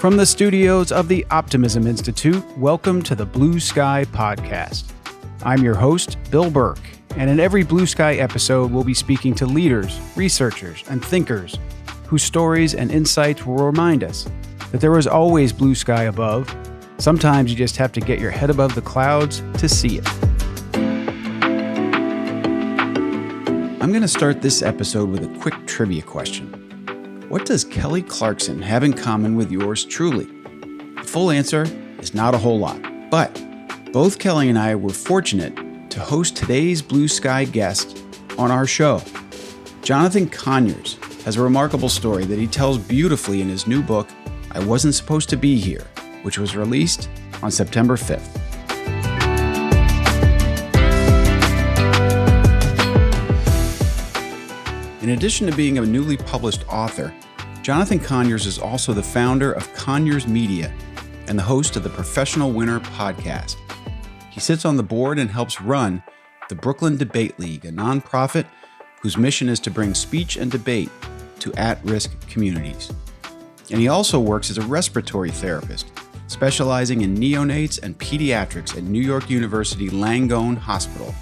From the studios of the Optimism Institute, welcome to the Blue Sky Podcast. I'm your host, Bill Burke, and in every Blue Sky episode, we'll be speaking to leaders, researchers, and thinkers whose stories and insights will remind us that there is always blue sky above. Sometimes you just have to get your head above the clouds to see it. I'm going to start this episode with a quick trivia question. What does Kelly Clarkson have in common with yours truly? The full answer is not a whole lot, but both Kelly and I were fortunate to host today's Blue Sky guest on our show. Jonathan Conyers has a remarkable story that he tells beautifully in his new book, I Wasn't Supposed to Be Here, which was released on September 5th. In addition to being a newly published author, Jonathan Conyers is also the founder of Conyers Media and the host of the Professional Winner podcast. He sits on the board and helps run the Brooklyn Debate League, a nonprofit whose mission is to bring speech and debate to at-risk communities. And he also works as a respiratory therapist, specializing in neonates and pediatrics at New York University Langone Hospital,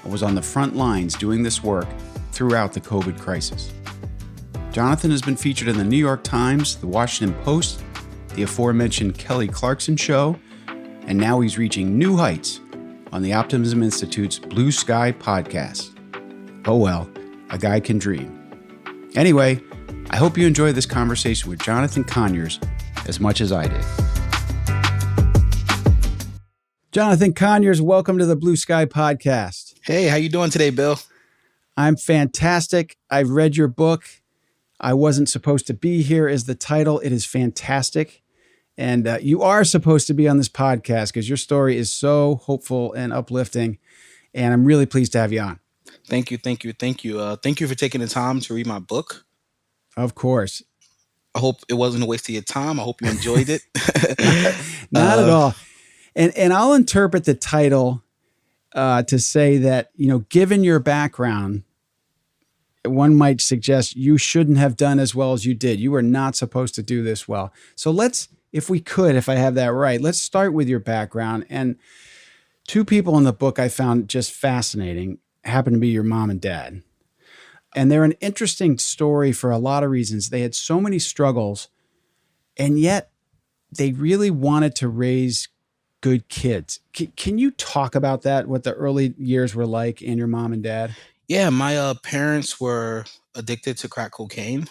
and was on the front lines doing this work throughout the COVID crisis. Jonathan has been featured in the New York Times, the Washington Post, the aforementioned Kelly Clarkson Show, and now he's reaching new heights on the Optimism Institute's Blue Sky Podcast. Oh well, a guy can dream. Anyway, I hope you enjoy this conversation with Jonathan Conyers as much as I did. Jonathan Conyers, welcome to the Blue Sky Podcast. Hey, how you doing today, Bill? I'm fantastic. I've read your book. I Wasn't Supposed to Be Here is the title. It is fantastic. And you are supposed to be on this podcast because your story is so hopeful and uplifting. And I'm really pleased to have you on. Thank you. Thank you for taking the time to read my book. Of course. I hope it wasn't a waste of your time. I hope you enjoyed it. Not at all. And I'll interpret the title to say that, given your background, one might suggest you shouldn't have done as well as you did. You were not supposed to do this well. So if I have that right, let's start with your background. And two people in the book I found just fascinating happen to be your mom and dad. And they're an interesting story for a lot of reasons. They had so many struggles, and yet they really wanted to raise good kids. Can you talk about that, what the early years were like in your mom and dad? Yeah, my parents were addicted to crack cocaine,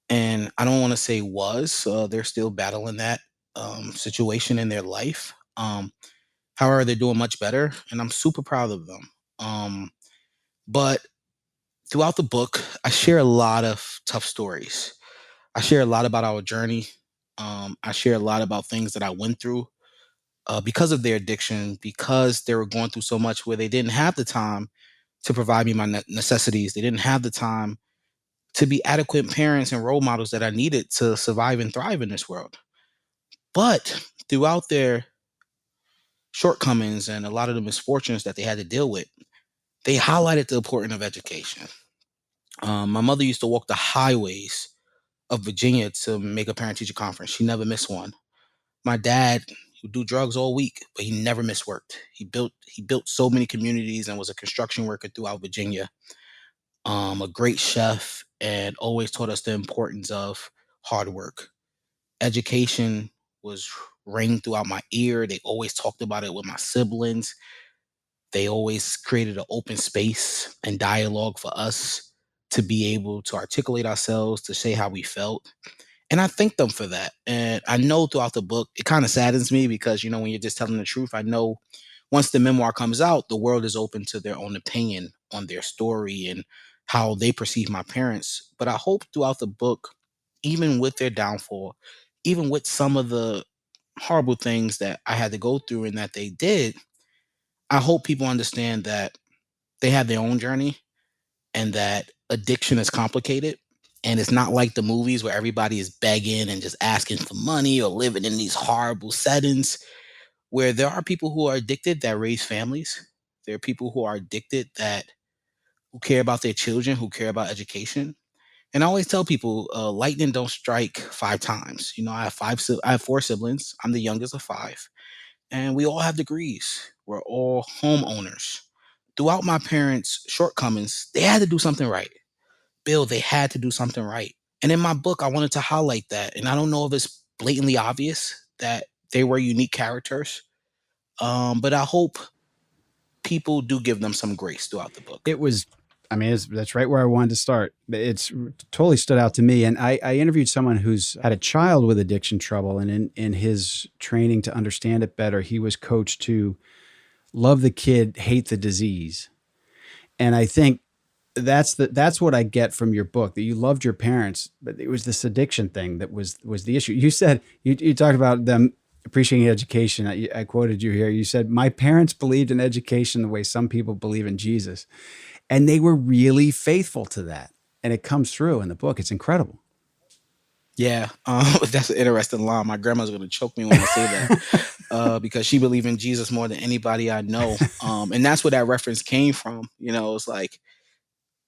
and I don't want to say they're still battling that situation in their life. However, they're doing much better, and I'm super proud of them. But throughout the book, I share a lot of tough stories. I share a lot about our journey. I share a lot about things that I went through because of their addiction, because they were going through so much where they didn't have the time to provide me my necessities. They didn't have the time to be adequate parents and role models that I needed to survive and thrive in this world. But throughout their shortcomings and a lot of the misfortunes that they had to deal with, they highlighted the importance of education. My mother used to walk the highways of Virginia to make a parent-teacher conference. She never missed one. My dad would do drugs all week, but he never missed work. He built so many communities and was a construction worker throughout Virginia. A great chef, and always taught us the importance of hard work. Education was ringing throughout my ear. They always talked about it with my siblings. They always created an open space and dialogue for us to be able to articulate ourselves, to say how we felt. And I thank them for that. And I know throughout the book, it kind of saddens me because, when you're just telling the truth, I know once the memoir comes out, the world is open to their own opinion on their story and how they perceive my parents. But I hope throughout the book, even with their downfall, even with some of the horrible things that I had to go through and that they did, I hope people understand that they have their own journey and that addiction is complicated. And it's not like the movies where everybody is begging and just asking for money or living in these horrible settings, where there are people who are addicted that raise families. There are people who are addicted who care about their children, who care about education. And I always tell people, lightning don't strike 5 times. I have 4 siblings. I'm the youngest of 5, and we all have degrees. We're all homeowners. Throughout my parents' shortcomings, they had to do something right. Bill, they had to do something right. And in my book, I wanted to highlight that. And I don't know if it's blatantly obvious that they were unique characters, but I hope people do give them some grace throughout the book. It was, I mean, that's right where I wanted to start. It's totally stood out to me. And I interviewed someone who's had a child with addiction trouble. And in his training to understand it better, he was coached to love the kid, hate the disease. And I think that's what I get from your book, that you loved your parents, but it was this addiction thing that was the issue. You said, you talked about them appreciating education. I quoted you here. You said, my parents believed in education the way some people believe in Jesus. And they were really faithful to that. And it comes through in the book. It's incredible. Yeah, that's an interesting line. My grandma's going to choke me when I say that because she believed in Jesus more than anybody I know. And that's where that reference came from. It's like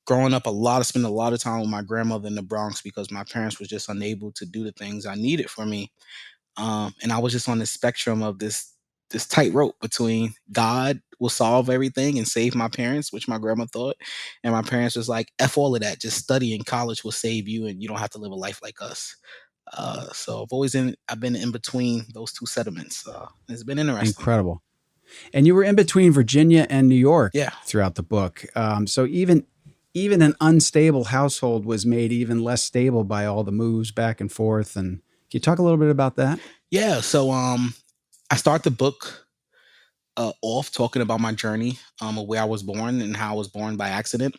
growing up spending a lot of time with my grandmother in the Bronx because my parents was just unable to do the things I needed for me. And I was just on the spectrum of this tightrope between God will solve everything and save my parents, which my grandma thought, and my parents was like, "F all of that. Just study in college will save you, and you don't have to live a life like us." So I've been in between those two sediments. It's been interesting. Incredible. And you were in between Virginia and New York Yeah. throughout the book. So even an unstable household was made even less stable by all the moves back and forth. And can you talk a little bit about that? Yeah. So I start the book off talking about my journey of where I was born and how I was born by accident.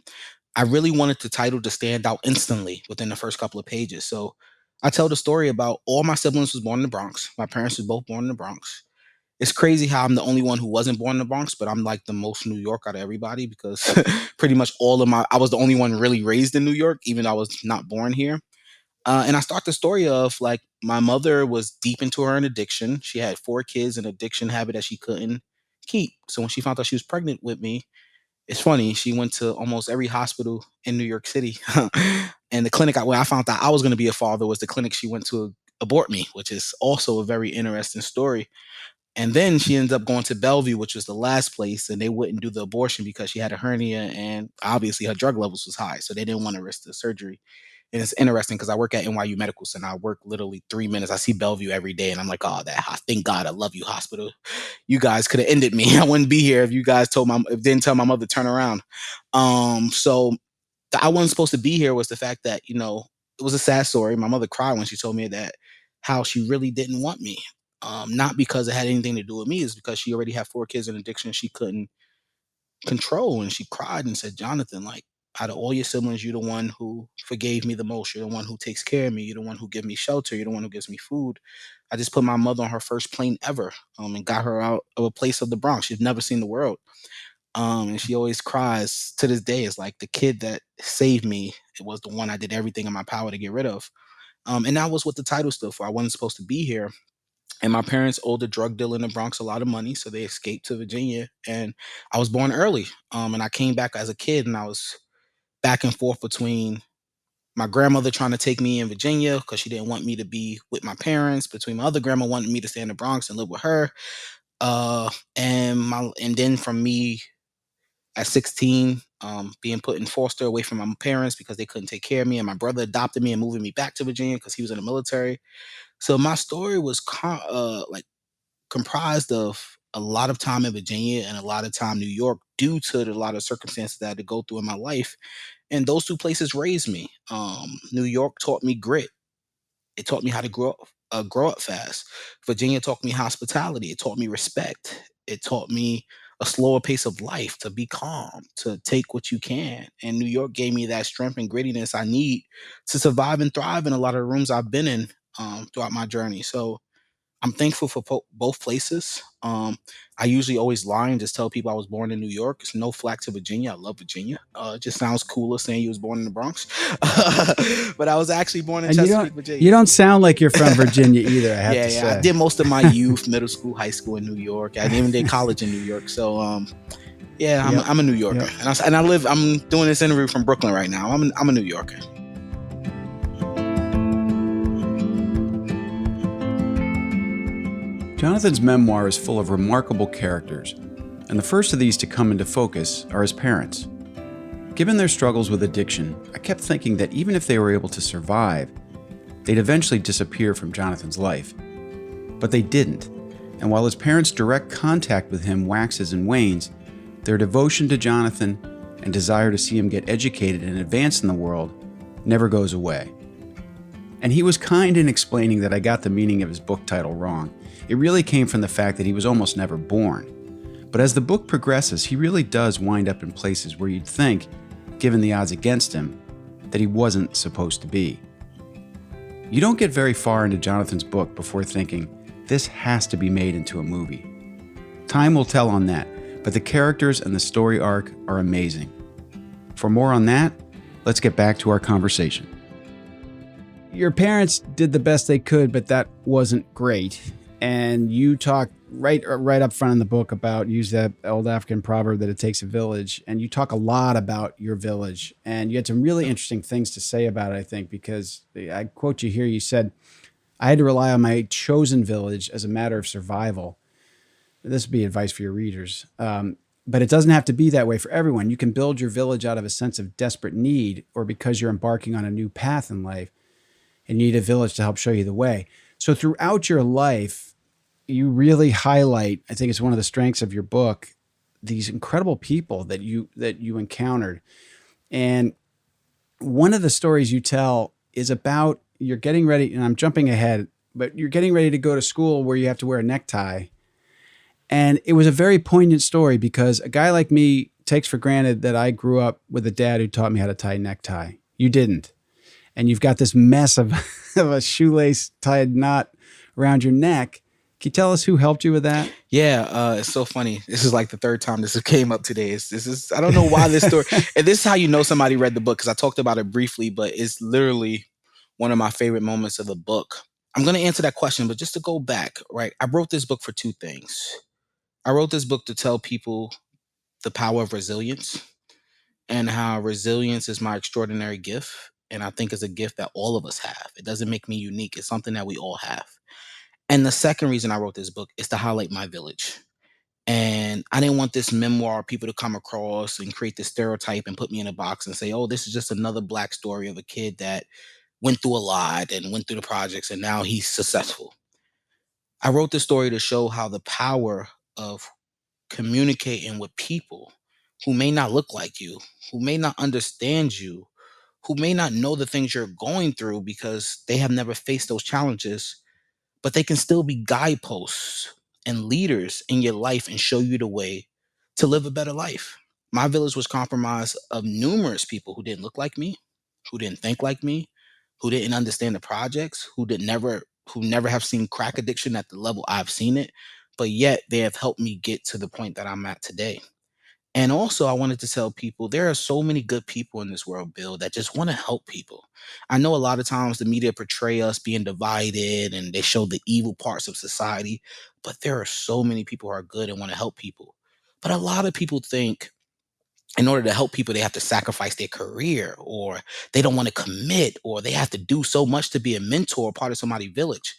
I really wanted the title to stand out instantly within the first couple of pages. So I tell the story about all my siblings was born in the Bronx. My parents was both born in the Bronx. It's crazy how I'm the only one who wasn't born in the Bronx, but I'm like the most New York out of everybody because pretty much I was the only one really raised in New York, even though I was not born here. And I start the story of like my mother was deep into her own addiction. She had 4 kids, an addiction habit that she couldn't keep. So when she found out she was pregnant with me, it's funny. She went to almost every hospital in New York City, and the clinic where I found out I was going to be a father was the clinic she went to abort me, which is also a very interesting story. And then she ended up going to Bellevue, which was the last place, and they wouldn't do the abortion because she had a hernia and obviously her drug levels was high, so they didn't want to risk the surgery. And it's interesting because I work at NYU Medical Center. I work literally 3 minutes. I see Bellevue every day, and I'm like, oh, thank God, I love you, hospital. You guys could have ended me. I wouldn't be here if you guys didn't tell my mother to turn around. So I wasn't supposed to be here was the fact that it was a sad story. My mother cried when she told me that how she really didn't want me. Not because it had anything to do with me, it's because she already had 4 kids in addiction she couldn't control. And she cried and said, Jonathan, like, out of all your siblings, you're the one who forgave me the most. You're the one who takes care of me. You're the one who gives me shelter. You're the one who gives me food. I just put my mother on her first plane ever and got her out of a place of the Bronx. She'd never seen the world. And she always cries to this day. It's like the kid that saved me. It was the one I did everything in my power to get rid of. And that was what the title stood for. I wasn't supposed to be here. And my parents owed a drug dealer in the Bronx a lot of money, so they escaped to Virginia. And I was born early. And I came back as a kid, and I was back and forth between my grandmother trying to take me in Virginia because she didn't want me to be with my parents, between my other grandma wanting me to stay in the Bronx and live with her. And then from me at 16, being put in foster away from my parents because they couldn't take care of me, and my brother adopted me and moving me back to Virginia because he was in the military. So my story was like comprised of a lot of time in Virginia and a lot of time New York due to a lot of circumstances that I had to go through in my life. And those two places raised me. New York taught me grit. It taught me how to grow up fast. Virginia taught me hospitality. It taught me respect. It taught me a slower pace of life, to be calm, to take what you can. And New York gave me that strength and grittiness I need to survive and thrive in a lot of rooms I've been in throughout my journey. So I'm thankful for both places. I usually always lie and just tell people I was born in New York. It's no flack to Virginia. I love Virginia. It just sounds cooler saying you was born in the Bronx. But I was actually born in And Chesapeake, Virginia. you don't sound like you're from Virginia either, I have to say. I did most of my youth, middle school, high school in New York. I even did college in New York. So, I'm a New Yorker. Yep. And I live, I'm doing this interview from Brooklyn right now. I'm a New Yorker. Jonathan's memoir is full of remarkable characters, and the first of these to come into focus are his parents. Given their struggles with addiction, I kept thinking that even if they were able to survive, they'd eventually disappear from Jonathan's life. But they didn't, and while his parents' direct contact with him waxes and wanes, their devotion to Jonathan and desire to see him get educated and advance in the world never goes away. And he was kind in explaining that I got the meaning of his book title wrong. It really came from the fact that he was almost never born. But as the book progresses, he really does wind up in places where you'd think, given the odds against him, that he wasn't supposed to be. You don't get very far into Jonathan's book before thinking, this has to be made into a movie. Time will tell on that, but the characters and the story arc are amazing. For more on that, let's get back to our conversation. Your parents did the best they could, but that wasn't great. And you talk right up front in the book about, use that old African proverb that it takes a village. And you talk a lot about your village. And you had some really interesting things to say about it, I think, because I quote you here. You said, I had to rely on my chosen village as a matter of survival. This would be advice for your readers. But it doesn't have to be that way for everyone. You can build your village out of a sense of desperate need or because you're embarking on a new path in life and you need a village to help show you the way. So throughout your life, you really highlight, I think it's one of the strengths of your book, these incredible people that you encountered. And one of the stories you tell is about you're getting ready, and I'm jumping ahead, but you're getting ready to go to school where you have to wear a necktie. And it was a very poignant story because a guy like me takes for granted that I grew up with a dad who taught me how to tie a necktie. You didn't. And you've got this mess of a shoelace tied knot around your neck. Can you tell us who helped you with that? Yeah, it's so funny. This is like the third time this came up today. I don't know why this story, and this is how you know somebody read the book, because I talked about it briefly, but it's literally one of my favorite moments of the book. I'm going to answer that question, but just to go back, right? I wrote this book for two things. I wrote this book to tell people the power of resilience and how resilience is my extraordinary gift. And I think it's a gift that all of us have. It doesn't make me unique. It's something that we all have. And the second reason I wrote this book is to highlight my village. And I didn't want this memoir people to come across and create this stereotype and put me in a box and say, oh, this is just another Black story of a kid that went through a lot and went through the projects and now he's successful. I wrote this story to show how the power of communicating with people who may not look like you, who may not understand you, who may not know the things you're going through because they have never faced those challenges, but they can still be guideposts and leaders in your life and show you the way to live a better life. My village was comprised of numerous people who didn't look like me, who didn't think like me, who didn't understand the projects, who never have seen crack addiction at the level I've seen it, but yet they have helped me get to the point that I'm at today. And also, I wanted to tell people there are so many good people in this world, Bill, that just want to help people. I know a lot of times the media portray us being divided and they show the evil parts of society, but there are so many people who are good and want to help people. But a lot of people think in order to help people, they have to sacrifice their career, or they don't want to commit, or they have to do so much to be a mentor or part of somebody's village.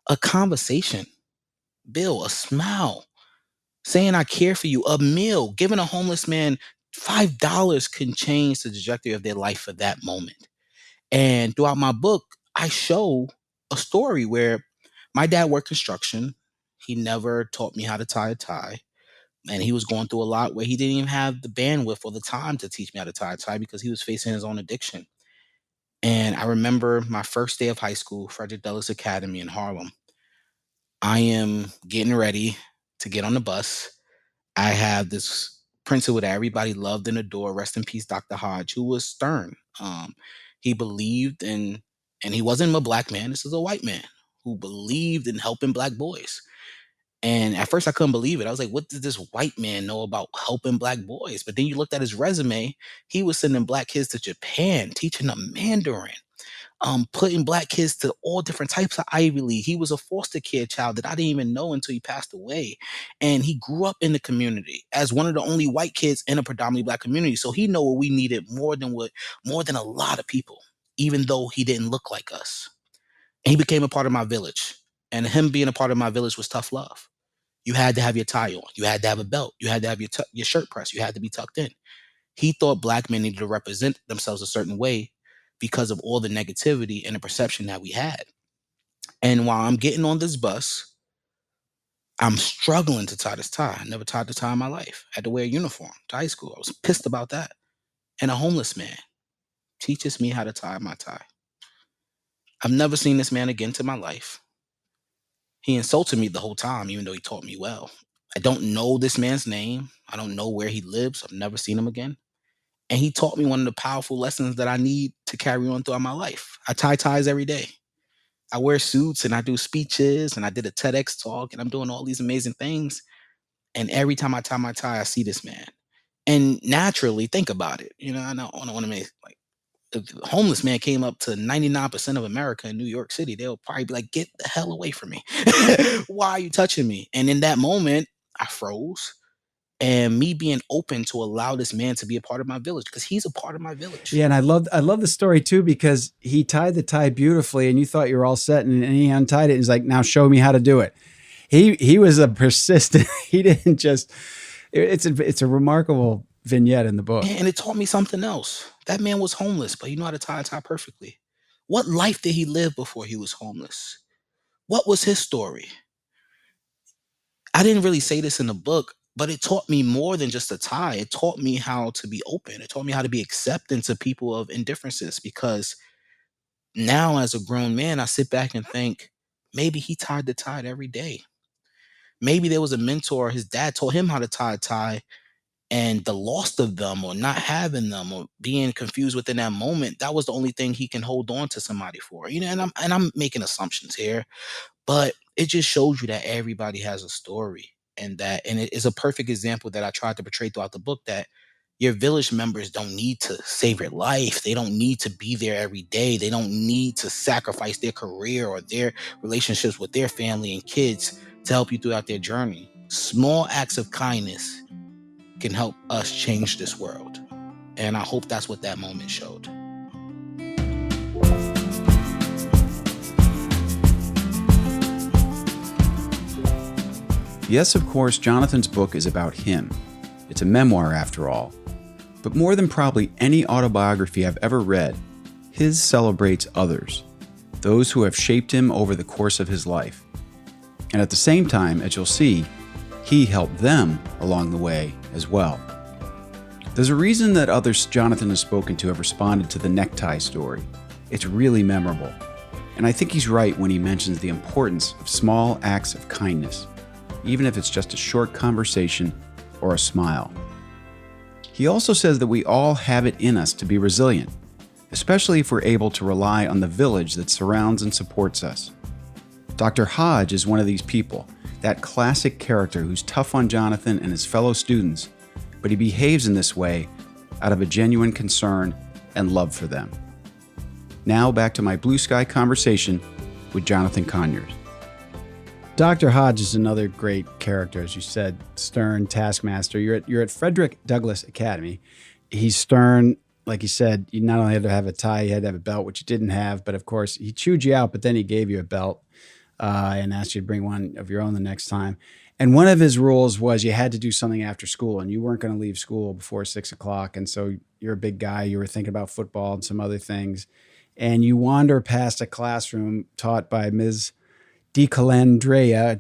A conversation, Bill, a smile, saying I care for you, a meal, giving a homeless man $5 can change the trajectory of their life for that moment. And throughout my book, I show a story where my dad worked construction. He never taught me how to tie a tie. And he was going through a lot where he didn't even have the bandwidth or the time to teach me how to tie a tie because he was facing his own addiction. And I remember my first day of high school, Frederick Douglass Academy in Harlem. I am getting ready to get on the bus. I have this principal that everybody loved and adored. Rest in peace, Dr. Hodge, who was stern. He believed in, and he wasn't a Black man. This is a white man who believed in helping Black boys. And at first I couldn't believe it. I was like, what does this white man know about helping Black boys? But then you looked at his resume. He was sending Black kids to Japan, teaching them Mandarin, putting Black kids to all different types of Ivy League. He was a foster care child that I didn't even know until he passed away. And he grew up in the community as one of the only white kids in a predominantly Black community. So he knew what we needed more than a lot of people, even though he didn't look like us. And he became a part of my village. And him being a part of my village was tough love. You had to have your tie on. You had to have a belt. You had to have your shirt pressed. You had to be tucked in. He thought black men needed to represent themselves a certain way because of all the negativity and the perception that we had. And while I'm getting on this bus, I'm struggling to tie this tie. I never tied the tie in my life. I had to wear a uniform to high school. I was pissed about that. And a homeless man teaches me how to tie my tie. I've never seen this man again to my life. He insulted me the whole time, even though he taught me well. I don't know this man's name. I don't know where he lives. I've never seen him again. And he taught me one of the powerful lessons that I need to carry on throughout my life. I tie ties every day. I wear suits and I do speeches and I did a TEDx talk and I'm doing all these amazing things. And every time I tie my tie, I see this man. And naturally, think about it. I don't want to make like if the homeless man came up to 99% of America in New York City, they'll probably be like, get the hell away from me. Why are you touching me? And in that moment, I froze. And me being open to allow this man to be a part of my village because he's a part of my village. Yeah, and I love the story too because he tied the tie beautifully, and you thought you were all set, and he untied it. And he's like, "Now show me how to do it." He was a persistent. He didn't just. It's a remarkable vignette in the book. And it taught me something else. That man was homeless, but he knew how to tie a tie perfectly. What life did he live before he was homeless? What was his story? I didn't really say this in the book, but it taught me more than just a tie. It taught me how to be open. It taught me how to be accepting to people of indifferences because now as a grown man, I sit back and think maybe he tied the tie every day. Maybe there was a mentor, his dad taught him how to tie a tie, and the loss of them or not having them or being confused within that moment, that was the only thing he can hold on to somebody for. And I'm making assumptions here, but it just shows you that everybody has a story and it is a perfect example that I tried to portray throughout the book that your village members don't need to save your life. They don't need to be there every day. They don't need to sacrifice their career or their relationships with their family and kids to help you throughout their journey. Small acts of kindness can help us change this world. And I hope that's what that moment showed. Yes, of course, Jonathan's book is about him. It's a memoir after all. But more than probably any autobiography I've ever read, his celebrates others, those who have shaped him over the course of his life. And at the same time, as you'll see, he helped them along the way as well. There's a reason that others Jonathan has spoken to have responded to the necktie story. It's really memorable. And I think he's right when he mentions the importance of small acts of kindness, even if it's just a short conversation or a smile. He also says that we all have it in us to be resilient, especially if we're able to rely on the village that surrounds and supports us. Dr. Hodge is one of these people, that classic character who's tough on Jonathan and his fellow students, but he behaves in this way out of a genuine concern and love for them. Now back to my blue sky conversation with Jonathan Conyers. Dr. Hodge is another great character, as you said, stern taskmaster. You're at Frederick Douglass Academy. He's stern, like you said. You not only had to have a tie, you had to have a belt, which you didn't have. But of course, he chewed you out, but then he gave you a belt and asked you to bring one of your own the next time. And one of his rules was you had to do something after school, and you weren't going to leave school before 6 o'clock. And so you're a big guy. You were thinking about football and some other things. And you wander past a classroom taught by Ms. DeCalandria,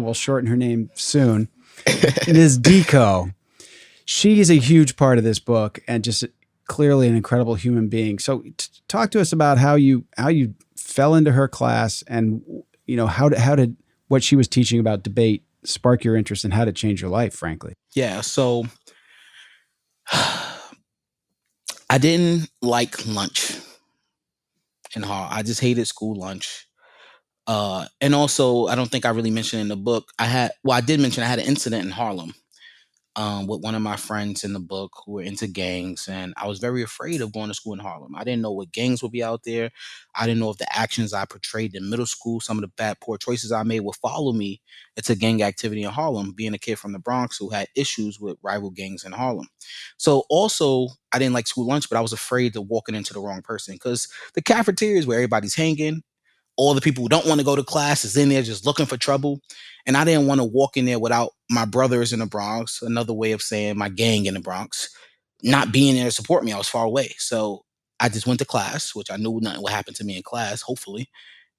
we'll shorten her name soon. Ms. Dico. She is a huge part of this book and just clearly an incredible human being. So talk to us about how you fell into her class and how did what she was teaching about debate spark your interest and how to change your life, frankly. Yeah, so I didn't like lunch in Harlem. I just hated school lunch. And also, I don't think I really mentioned in the book, I did mention I had an incident in Harlem with one of my friends in the book who were into gangs. And I was very afraid of going to school in Harlem. I didn't know what gangs would be out there. I didn't know if the actions I portrayed in middle school, some of the bad, poor choices I made would follow me into gang activity in Harlem, being a kid from the Bronx who had issues with rival gangs in Harlem. So also, I didn't like school lunch, but I was afraid of walking into the wrong person because the cafeteria is where everybody's hanging. all the people who don't want to go to class is in there just looking for trouble. And I didn't want to walk in there without my brothers in the Bronx, another way of saying my gang in the Bronx, not being there to support me. I was far away. So I just went to class, which I knew nothing would happen to me in class, hopefully.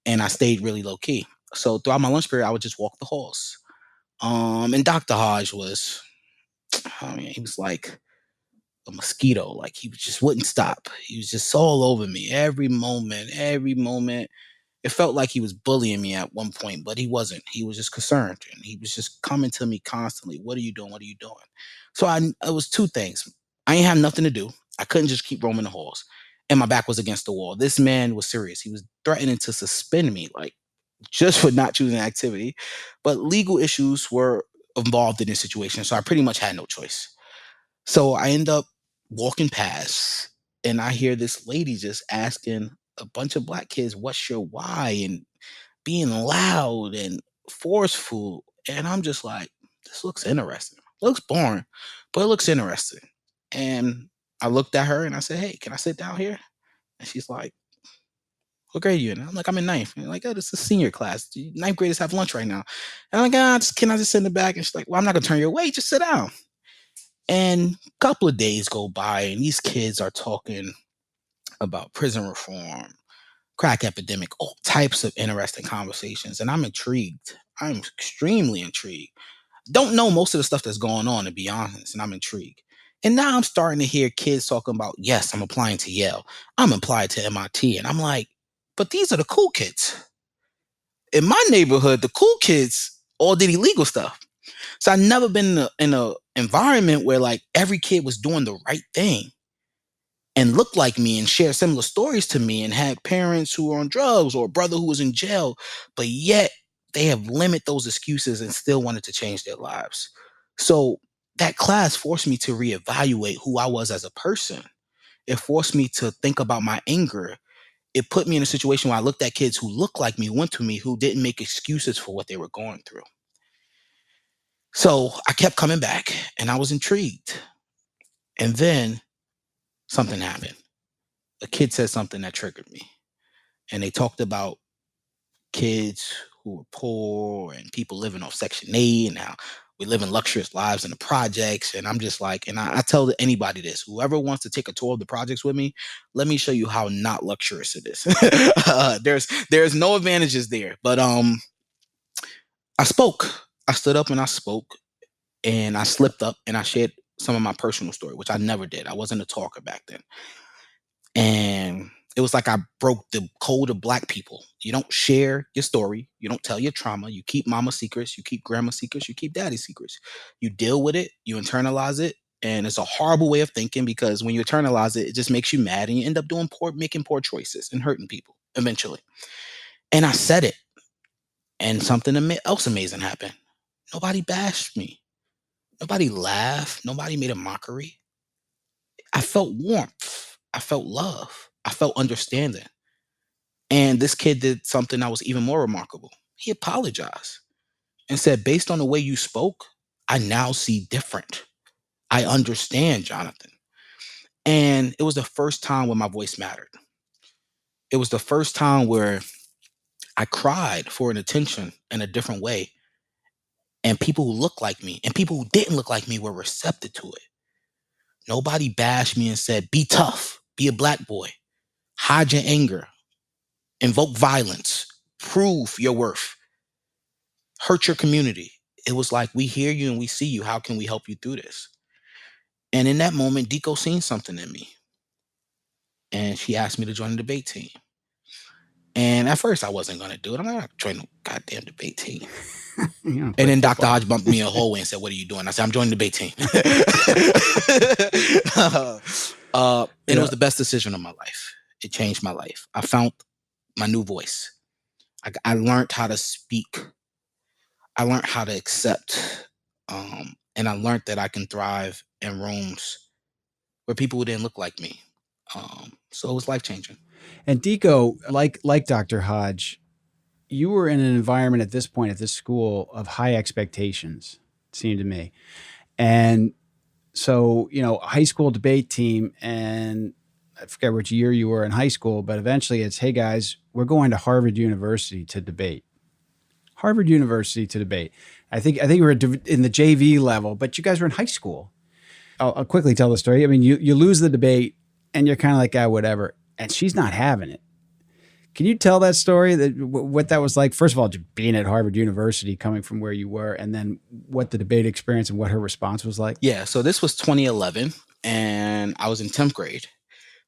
And I stayed really low key. So throughout my lunch period, I would just walk the halls. And Dr. Hodge was, I mean, he was like a mosquito. Like he just wouldn't stop. He was just all over me every moment, every moment. It felt like he was bullying me at one point, but he wasn't. He was just concerned, and he was just coming to me constantly. What are you doing? What are you doing? So it was two things. I ain't had nothing to do. I couldn't just keep roaming the halls, and my back was against the wall. This man was serious. He was threatening to suspend me, like just for not choosing activity. But legal issues were involved in this situation, so I pretty much had no choice. So I end up walking past, and I hear this lady just asking a bunch of black kids, "What's your why?" and being loud and forceful. And I'm just like, this looks interesting. Looks boring, but it looks interesting. And I looked at her and I said, "Hey, can I sit down here?" And she's like, "What grade are you in?" I'm like, "I'm in ninth." And like, "Oh, this is a senior class. Ninth graders have lunch right now." And I'm like, can I just sit in the back?" And she's like, "Well, I'm not gonna turn you away. Just sit down." And a couple of days go by, and these kids are talking about prison reform, crack epidemic, all types of interesting conversations. And I'm intrigued. I'm extremely intrigued. Don't know most of the stuff that's going on, to be honest, and I'm intrigued. And now I'm starting to hear kids talking about, yes, I'm applying to Yale. I'm applying to MIT. And I'm like, but these are the cool kids. In my neighborhood, the cool kids all did illegal stuff. So I've never been in a environment where like every kid was doing the right thing and looked like me and shared similar stories to me and had parents who were on drugs or a brother who was in jail, but yet they have limited those excuses and still wanted to change their lives. So that class forced me to reevaluate who I was as a person. It forced me to think about my anger. It put me in a situation where I looked at kids who looked like me, went to me, who didn't make excuses for what they were going through. So I kept coming back and I was intrigued. And then something happened. A kid said something that triggered me. And they talked about kids who were poor and people living off Section 8 and how we live in luxurious lives in the projects. And I'm just like, and I tell anybody this, whoever wants to take a tour of the projects with me, let me show you how not luxurious it is. There's no advantages there. But I spoke. I stood up and I spoke, and I slipped up and I shared some of my personal story, which I never did. I wasn't a talker back then. And it was like I broke the code of black people. You don't share your story. You don't tell your trauma. You keep mama secrets. You keep grandma secrets. You keep daddy secrets. You deal with it. You internalize it. And it's a horrible way of thinking, because when you internalize it, it just makes you mad and you end up making poor choices and hurting people eventually. And I said it, and something else amazing happened. Nobody bashed me. Nobody laughed. Nobody made a mockery. I felt warmth. I felt love. I felt understanding. And this kid did something that was even more remarkable. He apologized and said, "Based on the way you spoke, I now see different. I understand, Jonathan." And it was the first time when my voice mattered. It was the first time where I cried for an attention in a different way. And people who looked like me and people who didn't look like me were receptive to it. Nobody bashed me and said, "Be tough, be a black boy, hide your anger, invoke violence, prove your worth, hurt your community." It was like, "We hear you and we see you. How can we help you through this?" And in that moment, Dico seen something in me, and she asked me to join the debate team. And at first, I wasn't going to do it. I'm not joining no goddamn debate team. And then Dr. Hodge bumped me in a hallway and said, "What are you doing?" I said, "I'm joining the debate team." And it was the best decision of my life. It changed my life. I found my new voice. I learned how to speak. I learned how to accept. And I learned that I can thrive in rooms where people who didn't look like me. So it was life changing. And Dico, like Dr. Hodge, you were in an environment at this point at this school of high expectations, it seemed to me. And so, high school debate team, and I forget which year you were in high school, but eventually it's, "Hey guys, we're going to Harvard University to debate. Harvard University to debate. I think we were in the JV level, but you guys were in high school. I'll quickly tell the story. I mean, you lose the debate and you're kind of like, whatever. And she's not having it. Can you tell that story, what that was like? First of all, just being at Harvard University, coming from where you were, and then what the debate experience and what her response was like? Yeah, so this was 2011, and I was in 10th grade,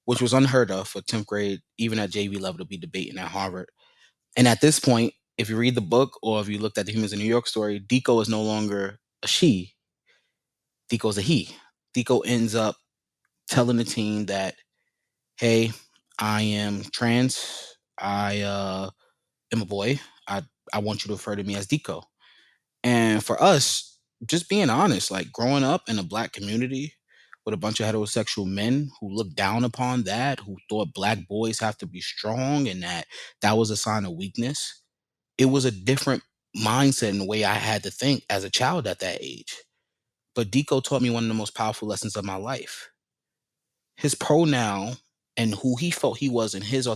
which was unheard of for 10th grade, even at JV level, to be debating at Harvard. And at this point, if you read the book or if you looked at the Humans in New York story, Dico is no longer a she, Dico is a he. Dico ends up telling the team that, hey, I am trans. I am a boy. I want you to refer to me as Dico. And for us, just being honest, like growing up in a Black community with a bunch of heterosexual men who looked down upon that, who thought Black boys have to be strong and that was a sign of weakness, it was a different mindset and the way I had to think as a child at that age. But Dico taught me one of the most powerful lessons of my life. His pronoun and who he felt he was in his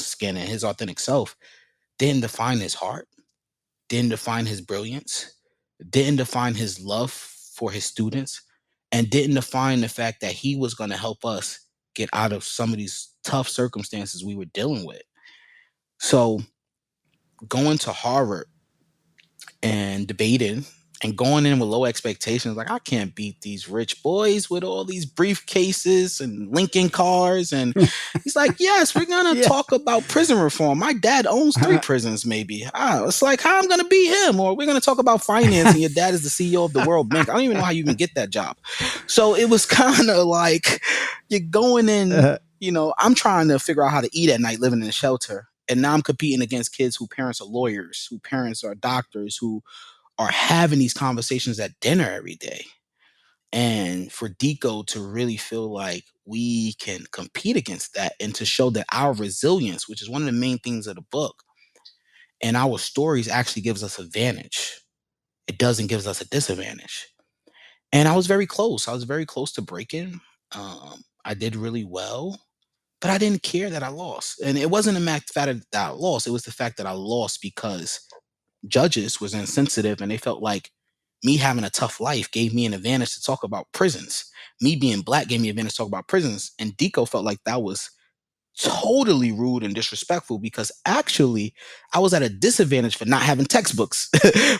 skin and his authentic self didn't define his heart, didn't define his brilliance, didn't define his love for his students, and didn't define the fact that he was going to help us get out of some of these tough circumstances we were dealing with. So going to Harvard and debating and going in with low expectations, like I can't beat these rich boys with all these briefcases and Lincoln cars. And he's like, yes, we're going to talk about prison reform. My dad owns 3 prisons, maybe. It's like, how I'm going to beat him? Or we're going to talk about finance and your dad is the CEO of the World Bank. I don't even know how you even get that job. So it was kind of like you're going in, I'm trying to figure out how to eat at night living in a shelter. And now I'm competing against kids whose parents are lawyers, whose parents are doctors, who are having these conversations at dinner every day. And for Dico to really feel like we can compete against that and to show that our resilience, which is one of the main things of the book, and our stories actually gives us advantage. It doesn't give us a disadvantage. And I was very close. I was very close to breaking. I did really well, but I didn't care that I lost. And it wasn't the fact that I lost. It was the fact that I lost because judges was insensitive and they felt like me having a tough life gave me an advantage to talk about prisons. Me being Black gave me an advantage to talk about prisons. And Dico felt like that was totally rude and disrespectful because actually I was at a disadvantage for not having textbooks,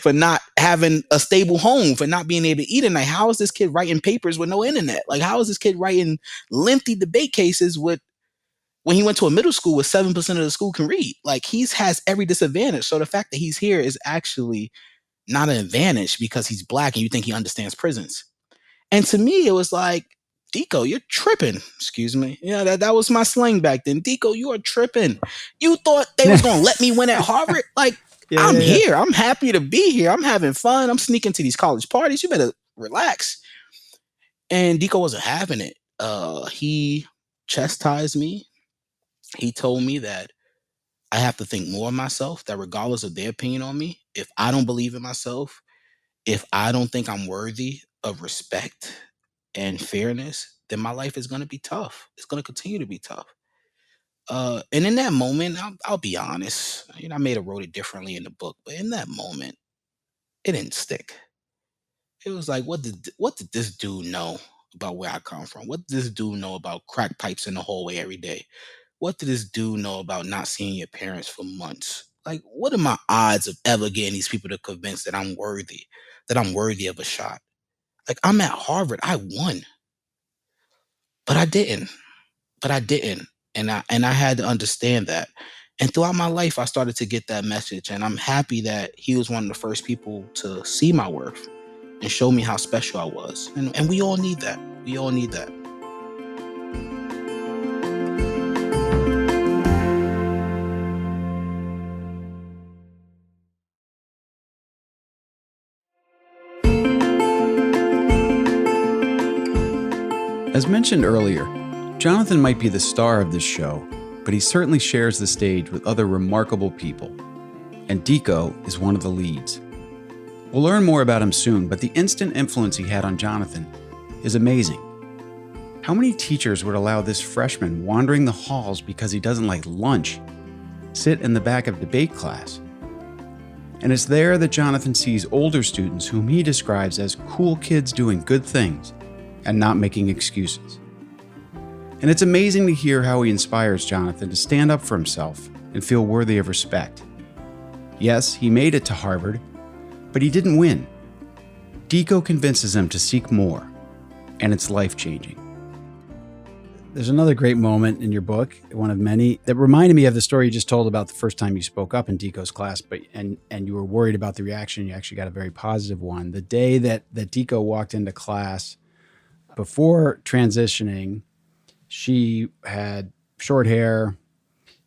for not having a stable home, for not being able to eat at night. How is this kid writing papers with no internet? Like, how is this kid writing lengthy debate cases when he went to a middle school where 7% of the school can read? Like, has every disadvantage. So the fact that he's here is actually not an advantage because he's Black and you think he understands prisons. And to me, it was like, Dico, you're tripping. Excuse me. Yeah, that was my slang back then. Dico, you are tripping. You thought they was going to let me win at Harvard? Like, I'm here. I'm happy to be here. I'm having fun. I'm sneaking to these college parties. You better relax. And Dico wasn't having it. He chastised me. He told me that I have to think more of myself, that regardless of their opinion on me, if I don't believe in myself, if I don't think I'm worthy of respect and fairness, then my life is going to be tough. It's going to continue to be tough. And in that moment, I'll be honest, I may have wrote it differently in the book, but in that moment, it didn't stick. It was like, what did this dude know about where I come from? What did this dude know about crack pipes in the hallway every day? What did this dude know about not seeing your parents for months? Like, what are my odds of ever getting these people to convince that I'm worthy of a shot? Like, I'm at Harvard. I won. But I didn't. And I had to understand that. And throughout my life, I started to get that message. And I'm happy that he was one of the first people to see my worth and show me how special I was. And we all need that. We all need that. As mentioned earlier, Jonathan might be the star of this show, but he certainly shares the stage with other remarkable people. And Dico is one of the leads. We'll learn more about him soon, but the instant influence he had on Jonathan is amazing. How many teachers would allow this freshman wandering the halls because he doesn't like lunch sit in the back of debate class. And it's there that Jonathan sees older students whom he describes as cool kids doing good things and not making excuses. And it's amazing to hear how he inspires Jonathan to stand up for himself and feel worthy of respect. Yes, he made it to Harvard, but he didn't win. Dico convinces him to seek more, and it's life-changing. There's another great moment in your book, one of many, that reminded me of the story you just told about the first time you spoke up in Dico's class, and you were worried about the reaction. You actually got a very positive one. The day that Dico walked into class, before transitioning, she had short hair.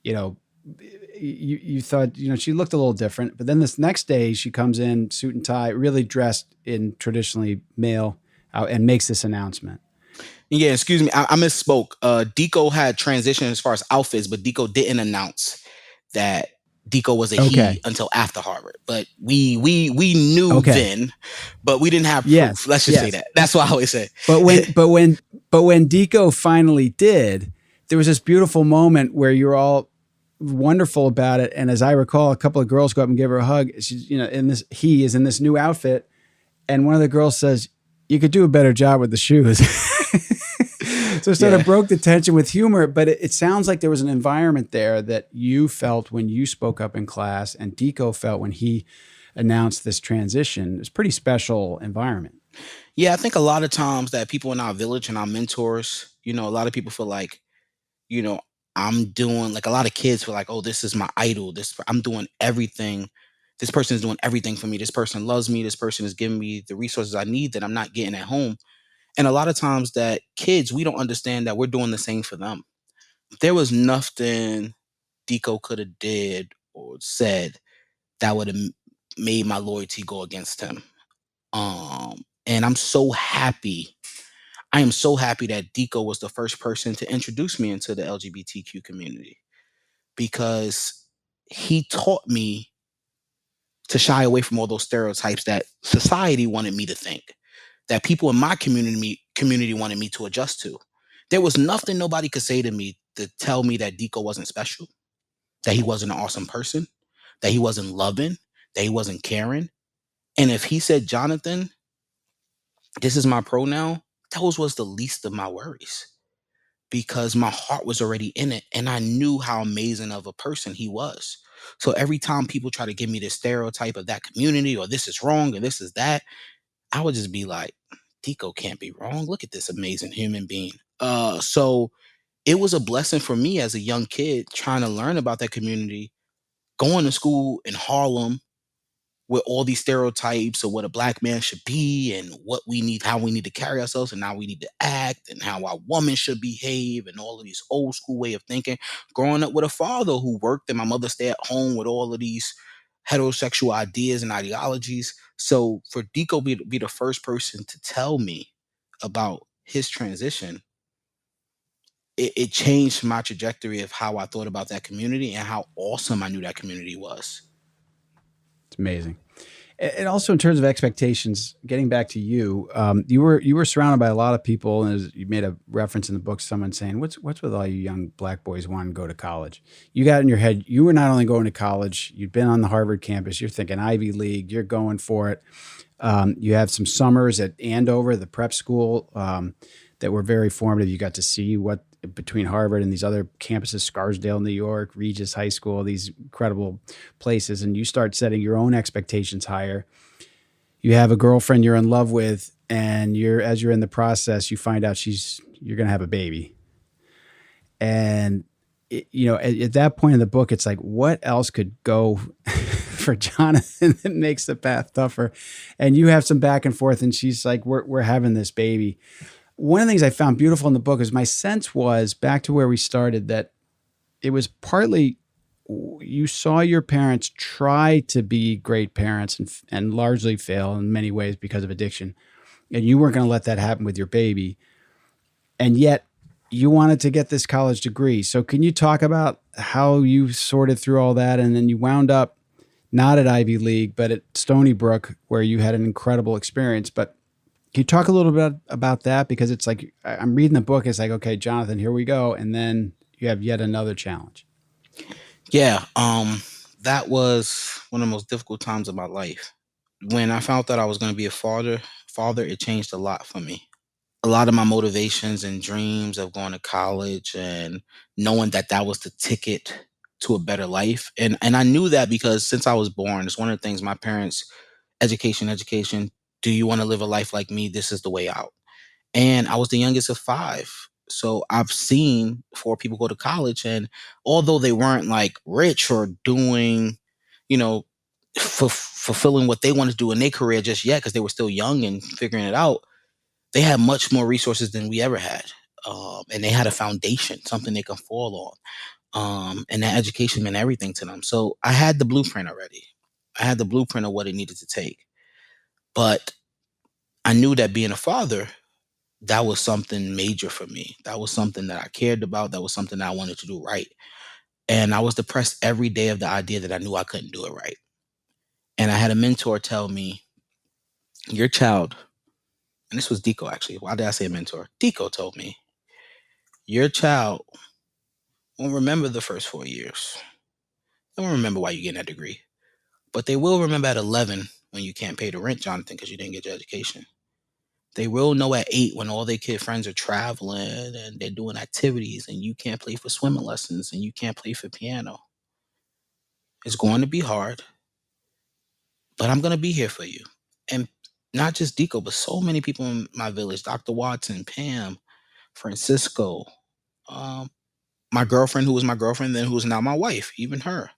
You thought, she looked a little different. But then this next day, she comes in, suit and tie, really dressed in traditionally male, and makes this announcement. Yeah, excuse me, I misspoke. Dico had transitioned as far as outfits, but Dico didn't announce that Dico was a he until after Harvard. But we knew then, but we didn't have proof. Let's just say that. That's what I always say. But when Dico finally did, there was this beautiful moment where you're all wonderful about it. And as I recall, a couple of girls go up and give her a hug. She's, he is in this new outfit, and one of the girls says, "You could do a better job with the shoes." So it sort of broke the tension with humor, but it sounds like there was an environment there that you felt when you spoke up in class, and Dico felt when he announced this transition. It was a pretty special environment. Yeah, I think a lot of times that people in our village and our mentors, a lot of people feel like, I'm doing, like, a lot of kids feel like, oh, this is my idol. I'm doing everything. This person is doing everything for me. This person loves me. This person is giving me the resources I need that I'm not getting at home. And a lot of times that kids, we don't understand that we're doing the same for them. There was nothing Dico could have did or said that would have made my loyalty go against him. And I'm so happy. I am so happy that Dico was the first person to introduce me into the LGBTQ community, because he taught me to shy away from all those stereotypes that society wanted me to think, that people in my community wanted me to adjust to. There was nothing nobody could say to me to tell me that Dico wasn't special, that he wasn't an awesome person, that he wasn't loving, that he wasn't caring. And if he said, "Jonathan, this is my pronoun," that was the least of my worries, because my heart was already in it and I knew how amazing of a person he was. So every time people try to give me this stereotype of that community, or this is wrong and this is that, I would just be like, Dico can't be wrong. Look at this amazing human being. So it was a blessing for me as a young kid trying to learn about that community, going to school in Harlem with all these stereotypes of what a black man should be and what we need, how we need to carry ourselves and how we need to act and how a woman should behave, and all of these old school way of thinking. Growing up with a father who worked and my mother stayed at home with all of these heterosexual ideas and ideologies. So for Dico be the first person to tell me about his transition, it changed my trajectory of how I thought about that community and how awesome I knew that community was. It's amazing. And also in terms of expectations, getting back to you, you were surrounded by a lot of people, and you made a reference in the book, someone saying, what's with all you young black boys wanting to go to college? You got in your head, you were not only going to college, you'd been on the Harvard campus, you're thinking Ivy League, you're going for it. You have some summers at Andover, the prep school, that were very formative. You got to see what between Harvard and these other campuses, Scarsdale, New York, Regis High School, these incredible places, and you start setting your own expectations higher. You have a girlfriend you're in love with, and as you're in the process, you find out you're going to have a baby. And at that point in the book, it's like, what else could go for Jonathan that makes the path tougher? And you have some back and forth, and she's like, we're having this baby. One of the things I found beautiful in the book is my sense was, back to where we started, that it was partly you saw your parents try to be great parents and largely fail in many ways because of addiction. And you weren't going to let that happen with your baby. And yet you wanted to get this college degree. So can you talk about how you sorted through all that? And then you wound up not at Ivy League, but at Stony Brook, where you had an incredible experience. But can you talk a little bit about that? Because it's like, I'm reading the book, it's like, okay, Jonathan, here we go. And then you have yet another challenge. Yeah, that was one of the most difficult times of my life. When I found that I was going to be a father, it changed a lot for me. A lot of my motivations and dreams of going to college and knowing that that was the ticket to a better life. And I knew that because since I was born, it's one of the things my parents, education. Do you want to live a life like me? This is the way out. And I was the youngest of five. So I've seen four people go to college, and although they weren't like rich or doing, you know, fulfilling what they wanted to do in their career just yet, because they were still young and figuring it out, they had much more resources than we ever had. And they had a foundation, something they can fall on. And that education meant everything to them. So I had the blueprint already. I had the blueprint of what it needed to take. But I knew that being a father, that was something major for me. That was something that I cared about. That was something that I wanted to do right. And I was depressed every day of the idea that I knew I couldn't do it right. And I had a mentor tell me, your child, and this was Dico actually. Why did I say a mentor? Dico told me, your child won't remember the first 4 years. They won't remember why you getting that degree. But they will remember at 11 when you can't pay the rent, Jonathan, because you didn't get your education. They will know at 8 when all their kid friends are traveling and they're doing activities and you can't play for swimming lessons and you can't play for piano. It's going to be hard, but I'm going to be here for you. And not just Dico, but so many people in my village, Dr. Watson, Pam, Francisco, um, my girlfriend, who was my girlfriend, then who is now my wife, even her.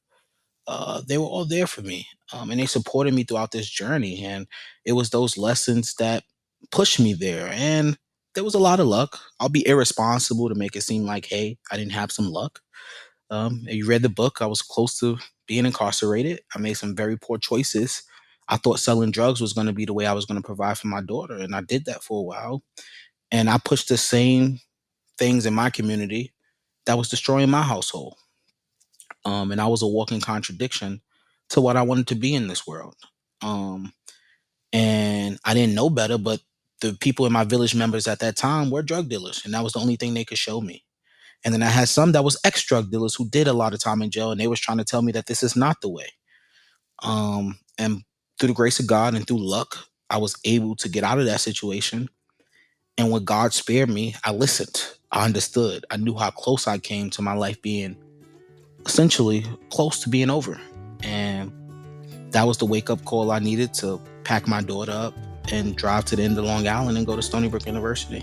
They were all there for me. And they supported me throughout this journey. And it was those lessons that pushed me there. And there was a lot of luck. I'll be irresponsible to make it seem like, hey, I didn't have some luck. If you read the book, I was close to being incarcerated. I made some very poor choices. I thought selling drugs was going to be the way I was going to provide for my daughter. And I did that for a while. And I pushed the same things in my community that was destroying my household. And I was a walking contradiction to what I wanted to be in this world. Um, and I didn't know better, but the people in my village members at that time were drug dealers, and that was the only thing they could show me. And then I had some that was ex drug dealers who did a lot of time in jail, and they was trying to tell me that this is not the way. And through the grace of God and through luck, I was able to get out of that situation. And when God spared me, I listened. I understood. I knew how close I came to my life being essentially close to being over. And that was the wake up call I needed to pack my daughter up and drive to the end of Long Island and go to Stony Brook University.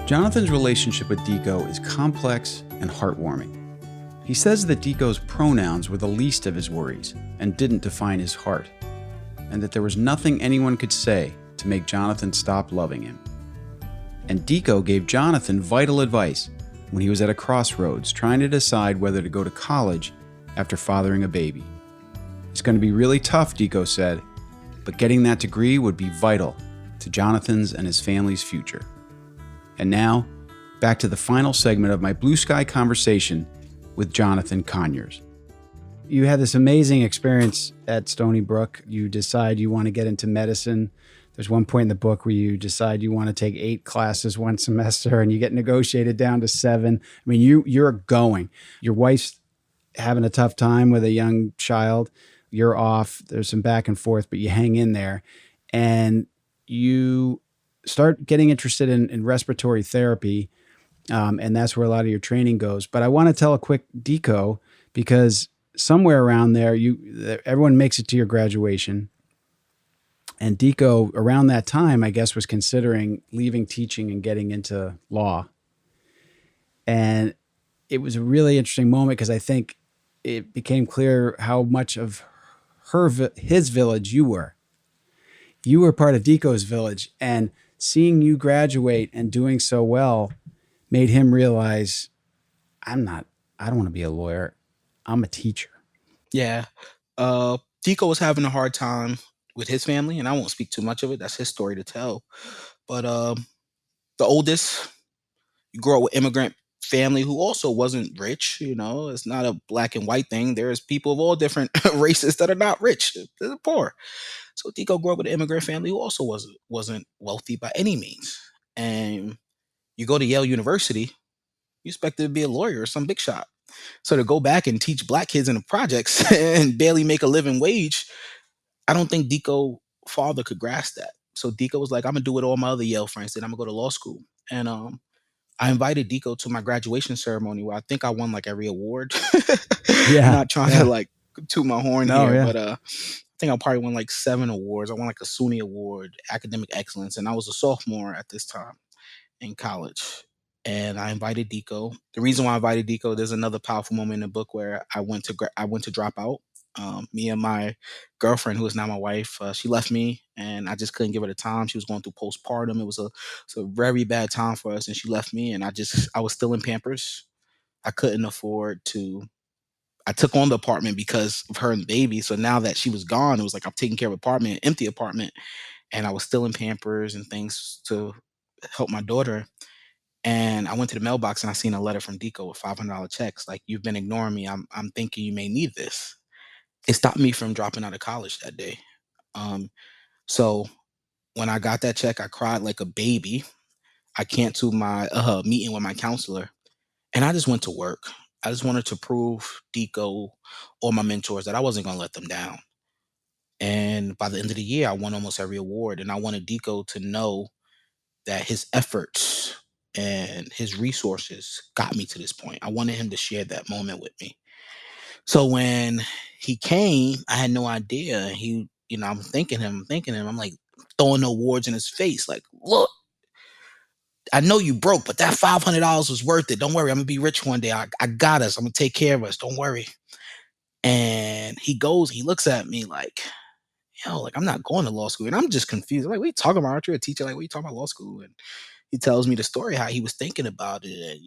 Jonathan's relationship with Dico is complex and heartwarming. He says that Dico's pronouns were the least of his worries and didn't define his heart, and that there was nothing anyone could say to make Jonathan stop loving him. And Dico gave Jonathan vital advice when he was at a crossroads trying to decide whether to go to college after fathering a baby. It's going to be really tough, Dico said, but getting that degree would be vital to Jonathan's and his family's future. And now, back to the final segment of my Blue Sky conversation with Jonathan Conyers. You had this amazing experience at Stony Brook. You decide you want to get into medicine. There's one point in the book where you decide you want to take 8 classes one semester and you get negotiated down to 7. I mean, you're going. Your wife's having a tough time with a young child. You're off. There's some back and forth, but you hang in there. And you start getting interested in respiratory therapy. And that's where a lot of your training goes. But I want to tell a quick deco because somewhere around there, everyone makes it to your graduation. And Dico, around that time, I guess, was considering leaving teaching and getting into law. And it was a really interesting moment because I think it became clear how much of his village you were. You were part of Dico's village, and seeing you graduate and doing so well made him realize, I don't want to be a lawyer. I'm a teacher. Yeah. Dico was having a hard time with his family, and I won't speak too much of it. That's his story to tell. But the oldest, you grow up with immigrant family who also wasn't rich. It's not a black and white thing. There's people of all different races that are not rich. They're poor. So Dico grew up with an immigrant family who also wasn't wealthy by any means. And You go to Yale University, you expected to be a lawyer or some big shot. So to go back and teach black kids in the projects and barely make a living wage, I don't think Dico father could grasp that. So Dico was like, I'm gonna do what all my other Yale friends did. I'm gonna go to law school. And I invited Dico to my graduation ceremony where I think I won like every award. Yeah. Not trying to Yeah. like toot my horn No, here, yeah. but I think I probably won like 7 awards. I won like a SUNY award, academic excellence, and I was a sophomore at this time in college. And I invited Dico. The reason why I invited Dico, there's another powerful moment in the book where I went to drop out. Me and my girlfriend, who is now my wife, she left me, and I just couldn't give her the time. She was going through postpartum. It's a very bad time for us, and she left me. And I was still in Pampers. I couldn't afford to. I took on the apartment because of her and the baby. So now that she was gone, it was like I'm taking care of apartment, empty apartment, and I was still in Pampers and things to help my daughter. And I went to the mailbox and I seen a letter from Dico with $500 checks. Like, you've been ignoring me. I'm thinking you may need this. It stopped me from dropping out of college that day. Um, so when I got that check, I cried like a baby. I canceled my meeting with my counselor, and I just went to work. I just wanted to prove Dico or my mentors that I wasn't gonna let them down. And by the end of the year, I won almost every award. And I wanted Dico to know that his efforts and his resources got me to this point. I wanted him to share that moment with me. So when he came, I had no idea. I'm thinking him. I'm like throwing awards in his face. Like, look, I know you broke, but that $500 was worth it. Don't worry, I'm gonna be rich one day. I got us. I'm gonna take care of us. Don't worry. And he looks at me like, yo, like I'm not going to law school. And I'm just confused. I'm like, what are you talking about? Aren't you a teacher? Like, what are you talking about law school? And he tells me the story, how he was thinking about it. And,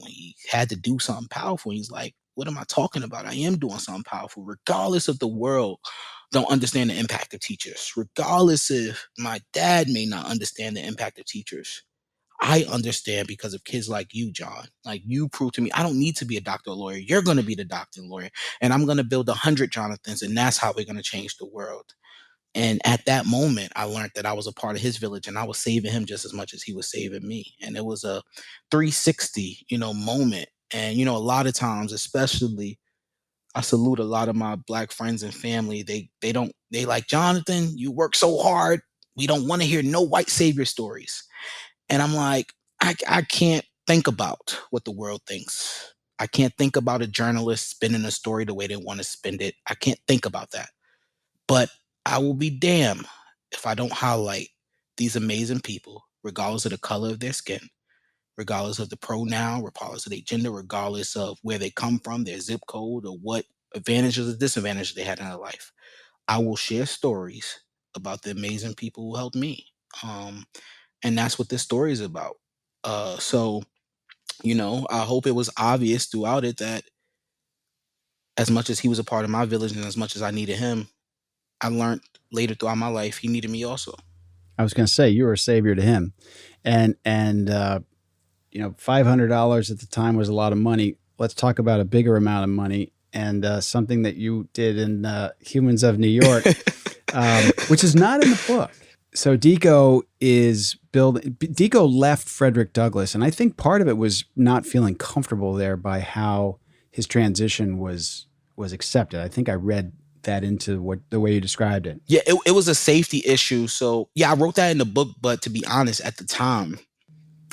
he had to do something powerful. He's like, what am I talking about? I am doing something powerful, regardless of the world don't understand the impact of teachers. Regardless if my dad may not understand the impact of teachers. I understand because of kids like you, John. Like, you prove to me I don't need to be a doctor or lawyer. You're going to be the doctor and lawyer. And I'm going to build 100 Jonathans. And that's how we're going to change the world. And at that moment, I learned that I was a part of his village and I was saving him just as much as he was saving me. And it was a 360, moment. And, a lot of times, especially, I salute a lot of my black friends and family. They like, Jonathan, you work so hard. We don't want to hear no white savior stories. And I'm like, I can't think about what the world thinks. I can't think about a journalist spinning a story the way they want to spin it. I can't think about that. But I will be damned if I don't highlight these amazing people, regardless of the color of their skin, regardless of the pronoun, regardless of their gender, regardless of where they come from, their zip code, or what advantages or disadvantages they had in their life. I will share stories about the amazing people who helped me. And that's what this story is about. So, I hope it was obvious throughout it that as much as he was a part of my village and as much as I needed him, I learned later throughout my life he needed me also. I was going to say you were a savior to him, and $500 at the time was a lot of money. Let's talk about a bigger amount of money and something that you did in Humans of New York, which is not in the book. So Dico left Frederick Douglass, and I think part of it was not feeling comfortable there by how his transition was accepted. I think I read that into the way you described it. Yeah, it was a safety issue. So yeah, I wrote that in the book, but to be honest, at the time,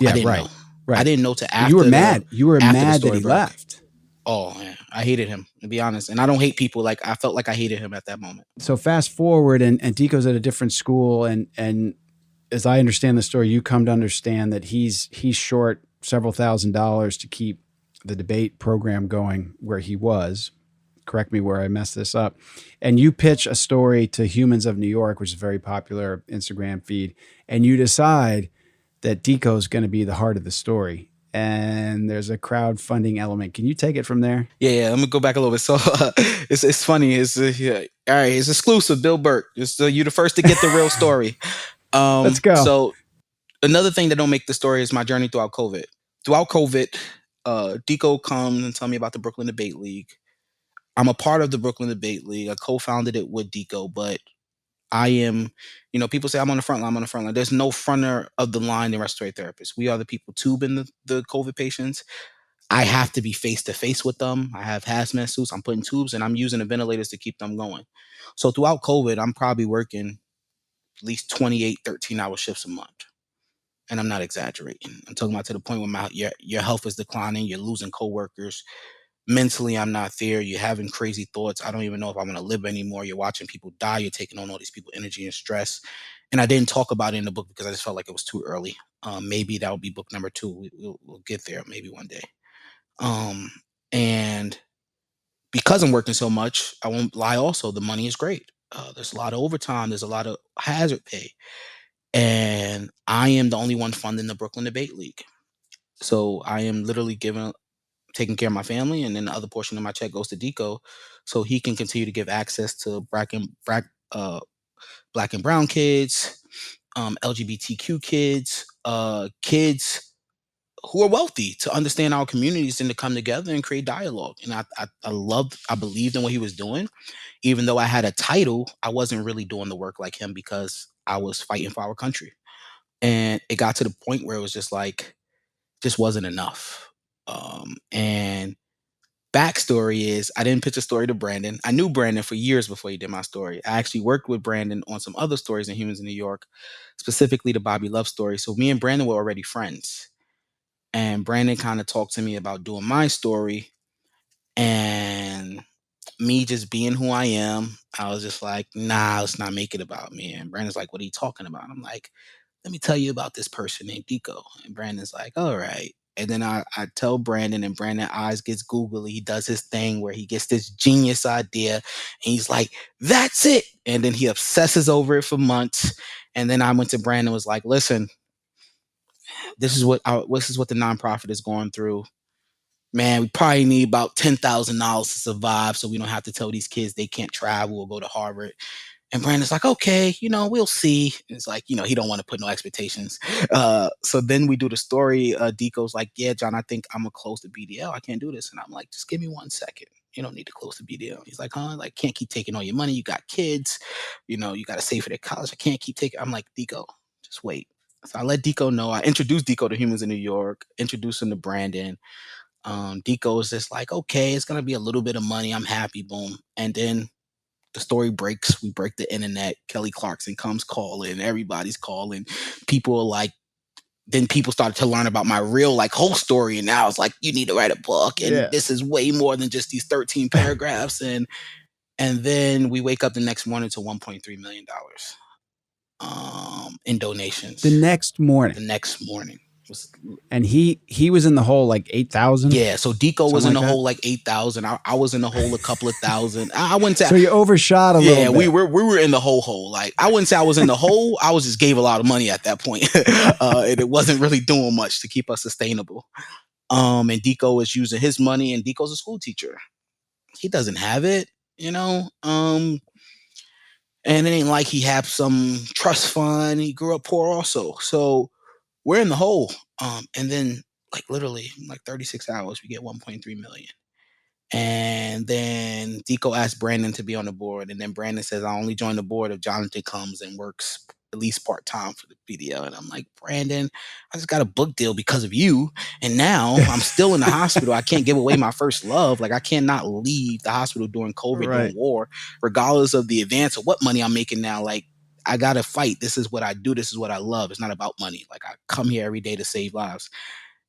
I didn't know. Right. I didn't know to after. You were mad. You were after the mad that story he broke. left. Oh yeah, I hated him, to be honest. And I don't hate people. Like, I felt like I hated him at that moment. So fast forward, and Dico's at a different school, and as I understand the story, you come to understand that he's short several $1,000s to keep the debate program going where he was. Correct me where I messed this up. And you pitch a story to Humans of New York, which is a very popular Instagram feed, and you decide that Dico's going to be the heart of the story. And there's a crowdfunding element. Can you take it from there? Yeah. Let me go back a little bit. So it's funny. All right. It's exclusive. Bill Burke. You're the first to get the real story. Let's go. So another thing that don't make the story is my journey throughout COVID. Throughout COVID, Dico comes and tell me about the Brooklyn Debate League. I'm a part of the Brooklyn Debate League. I co-founded it with Dico, but I am, people say I'm on the front line. I'm on the front line. There's no fronter of the line than respiratory therapists. We are the people tubing the COVID patients. I have to be face to face with them. I have hazmat suits. I'm putting tubes and I'm using the ventilators to keep them going. So throughout COVID, I'm probably working at least 28, 13-hour shifts a month. And I'm not exaggerating. I'm talking about to the point where your health is declining. You're losing coworkers. Mentally, I'm not there. You're having crazy thoughts. I don't even know if I'm going to live anymore. You're watching people die. You're taking on all these people energy and stress. And I didn't talk about it in the book because I just felt like it was too early. Maybe that would be book number 2. We'll get there maybe one day. And because I'm working so much, I won't lie. Also, the money is great. There's a lot of overtime. There's a lot of hazard pay. And I am the only one funding the Brooklyn Debate League. So I am literally taking care of my family, and then the other portion of my check goes to Dico, so he can continue to give access to black and brown kids, LGBTQ kids, kids who are wealthy, to understand our communities and to come together and create dialogue. And I believed in what he was doing. Even though I had a title, I wasn't really doing the work like him because I was fighting for our country. And it got to the point where it was just like, just wasn't enough. And backstory is, I didn't pitch a story to Brandon. I knew Brandon for years before he did my story. I actually worked with Brandon on some other stories in Humans in New York, specifically the Bobby Love story. So me and Brandon were already friends. And Brandon kind of talked to me about doing my story. And me just being who I am, I was just like, nah, let's not make it about me. And Brandon's like, what are you talking about? I'm like, let me tell you about this person named Dico. And Brandon's like, all right. And then I tell Brandon, and Brandon eyes gets googly. He does his thing where he gets this genius idea and he's like, that's it. And then he obsesses over it for months. And then I went to Brandon and was like, listen, this is what the nonprofit is going through. Man, we probably need about $10,000 to survive, so we don't have to tell these kids they can't travel or go to Harvard. And Brandon's like, okay, we'll see. It's like, he don't want to put no expectations. So then we do the story. Dico's like, yeah, John, I think I'm gonna close the BDL. I can't do this. And I'm like, just give me 1 second. You don't need to close the BDL. He's like, huh? Like, can't keep taking all your money. You got kids. You got to save for their college. I can't keep taking. I'm like, Dico, just wait. So I let Dico know. I introduced Dico to Humans in New York, introduced him to Brandon. Dico is just like, okay, it's gonna be a little bit of money. I'm happy, boom. And then the story breaks. We break the internet. Kelly Clarkson comes calling. Everybody's calling. People are like, then people started to learn about my real whole story. And now it's like, you need to write a book. And this is way more than just these 13 paragraphs. And then we wake up the next morning to $1.3 million in donations. The next morning. And he was in the hole like 8,000. Yeah, so Dico was in the hole like 8,000. I was in the hole a couple of thousand. I wouldn't say. So you overshot a little bit. Yeah, we were in the hole. Like, I wouldn't say I was in the hole. I was just gave a lot of money at that point, and it wasn't really doing much to keep us sustainable. And Dico is using his money, and Dico's a school teacher. He doesn't have it, and it ain't like he had some trust fund. He grew up poor also, so we're in the hole. And then literally 36 hours, we get 1.3 million. And then Dico asked Brandon to be on the board. And then Brandon says, I only join the board if Jonathan comes and works at least part-time for the BDL. And I'm like, Brandon, I just got a book deal because of you. And now I'm still in the hospital. I can't give away my first love. Like, I cannot leave the hospital during COVID, during war, regardless of the advance of what money I'm making now. Like, I got to fight. This is what I do. This is what I love. It's not about money. Like, I come here every day to save lives.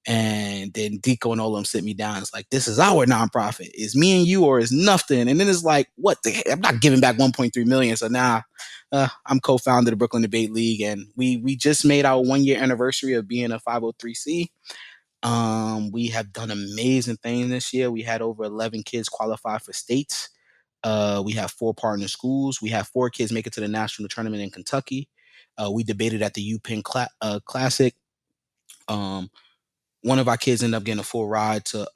And then Dico and all of them sit me down. It's like, this is our nonprofit. It's me and you, or it's nothing. And then it's like, what the heck? I'm not giving back 1.3 million. So now I'm co-founder of the Brooklyn Debate League. And we just made our 1-year anniversary of being a 503c. We have done amazing things this year. We had over 11 kids qualify for states. We have 4 partner schools. We have 4 kids make it to the national tournament in Kentucky. We debated at the UPenn Classic. One of our kids ended up getting a full ride to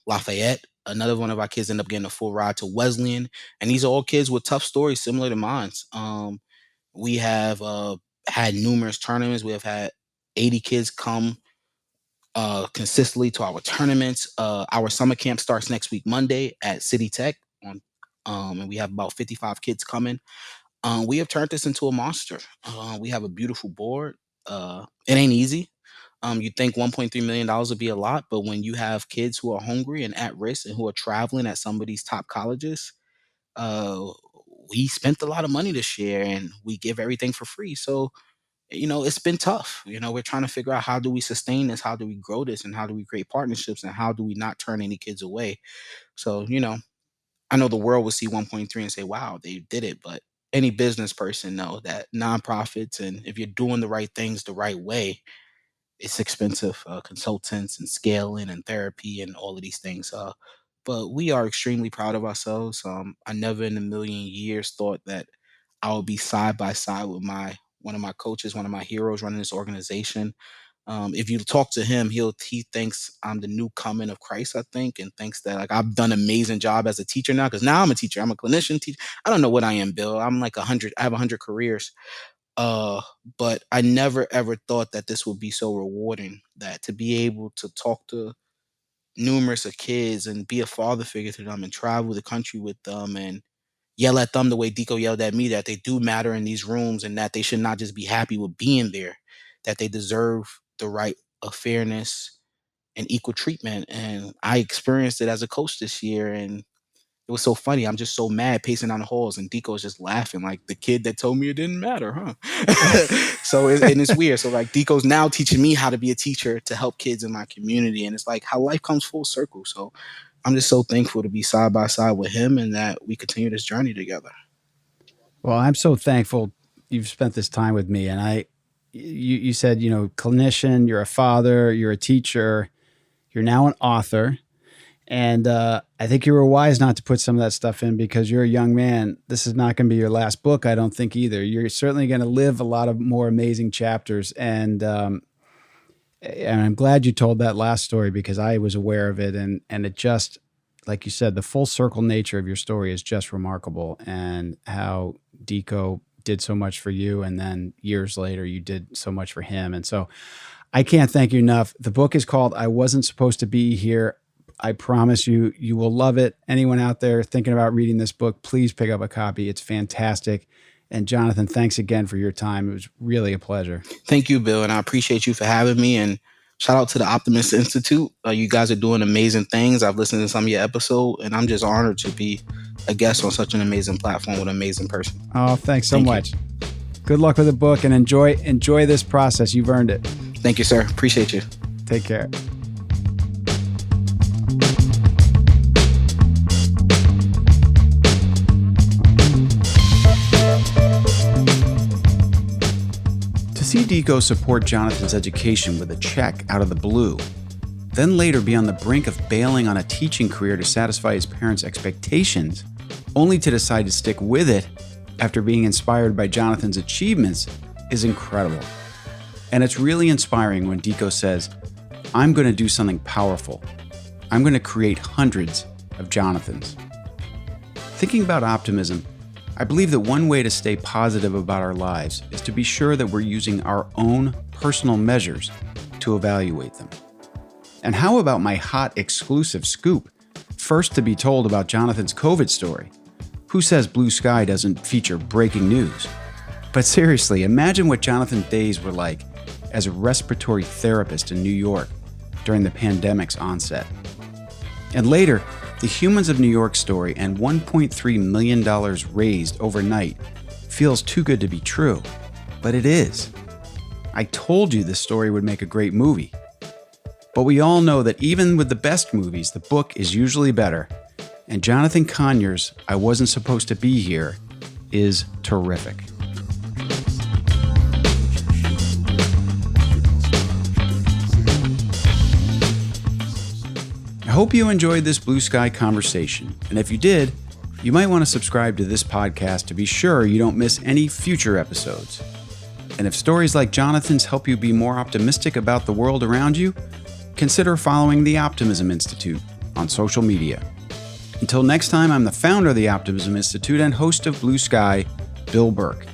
Lafayette. Another one of our kids ended up getting a full ride to Wesleyan. And these are all kids with tough stories similar to mine. We have had numerous tournaments. We have had 80 kids come consistently to our tournaments. Our summer camp starts next week, Monday at City Tech. And we have about 55 kids coming. We have turned this into a monster. We have a beautiful board. It ain't easy. You think $1.3 million would be a lot, but when you have kids who are hungry and at risk and who are traveling at some of these top colleges, uh, we spent a lot of money this year and we give everything for free. So, it's been tough. We're trying to figure out how do we sustain this, how do we grow this, and how do we create partnerships, and how do we not turn any kids away. So, I know the world will see 1.3 and say, wow, they did it. But any business person know that nonprofits, and if you're doing the right things the right way, it's expensive, consultants and scaling and therapy and all of these things. But we are extremely proud of ourselves. I never in a million years thought that I would be side by side with my one of my coaches, one of my heroes running this organization. If you talk to him, he thinks I'm the new coming of Christ, I think, and thinks that like I've done an amazing job as a teacher now, because now I'm a teacher. I'm a clinician teacher. I don't know what I am, Bill. I'm like 100. I have 100 careers. Uh, but I never ever thought that this would be so rewarding. That to be able to talk to numerous of kids and be a father figure to them and travel the country with them and yell at them the way Dico yelled at me, that they do matter in these rooms and that they should not just be happy with being there, that they deserve the right of fairness and equal treatment. And I experienced it as a coach this year, and it was so funny. I'm just so mad pacing down the halls, and Dico is just laughing like the kid that told me it didn't matter, huh? And it's weird. So like Dico's now teaching me how to be a teacher to help kids in my community, and it's like how life comes full circle. So I'm just so thankful to be side by side with him and that we continue this journey together. Well, I'm so thankful you've spent this time with me. And you said, clinician, you're a father, you're a teacher, you're now an author. And I think you were wise not to put some of that stuff in because you're a young man. This is not going to be your last book, I don't think either. You're certainly going to live a lot of more amazing chapters. And I'm glad you told that last story because I was aware of it. And it just, like you said, the full circle nature of your story is just remarkable, and how Dico did so much for you. And then years later, you did so much for him. And so I can't thank you enough. The book is called I Wasn't Supposed to Be Here. I promise you, you will love it. Anyone out there thinking about reading this book, please pick up a copy. It's fantastic. And Jonathan, thanks again for your time. It was really a pleasure. Thank you, Bill. And I appreciate you for having me. And shout out to the Optimism Institute. You guys are doing amazing things. I've listened to some of your episodes, and I'm just honored to be a guest on such an amazing platform with an amazing person. Oh, thanks so much. Good luck with the book, and enjoy this process. You've earned it. Thank you, sir. Appreciate you. Take care. To see Dico support Jonathan's education with a check out of the blue, then later be on the brink of bailing on a teaching career to satisfy his parents' expectations, only to decide to stick with it after being inspired by Jonathan's achievements, is incredible. And it's really inspiring when Dico says, I'm going to do something powerful. I'm going to create hundreds of Jonathans. Thinking about optimism, I believe that one way to stay positive about our lives is to be sure that we're using our own personal measures to evaluate them. And how about my hot exclusive scoop? First to be told about Jonathan's COVID story. Who says Blue Sky doesn't feature breaking news? But seriously, imagine what Jonathan's days were like as a respiratory therapist in New York during the pandemic's onset. And later, the Humans of New York story and $1.3 million raised overnight feels too good to be true, but it is. I told you this story would make a great movie. But we all know that even with the best movies, the book is usually better, and Jonathan Conyers' I Wasn't Supposed to Be Here is terrific. I hope you enjoyed this Blue Sky conversation, and if you did, you might want to subscribe to this podcast to be sure you don't miss any future episodes. And if stories like Jonathan's help you be more optimistic about the world around you, consider following the Optimism Institute on social media. Until next time, I'm the founder of the Optimism Institute and host of Blue Sky, Bill Burke,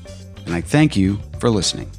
and I thank you for listening.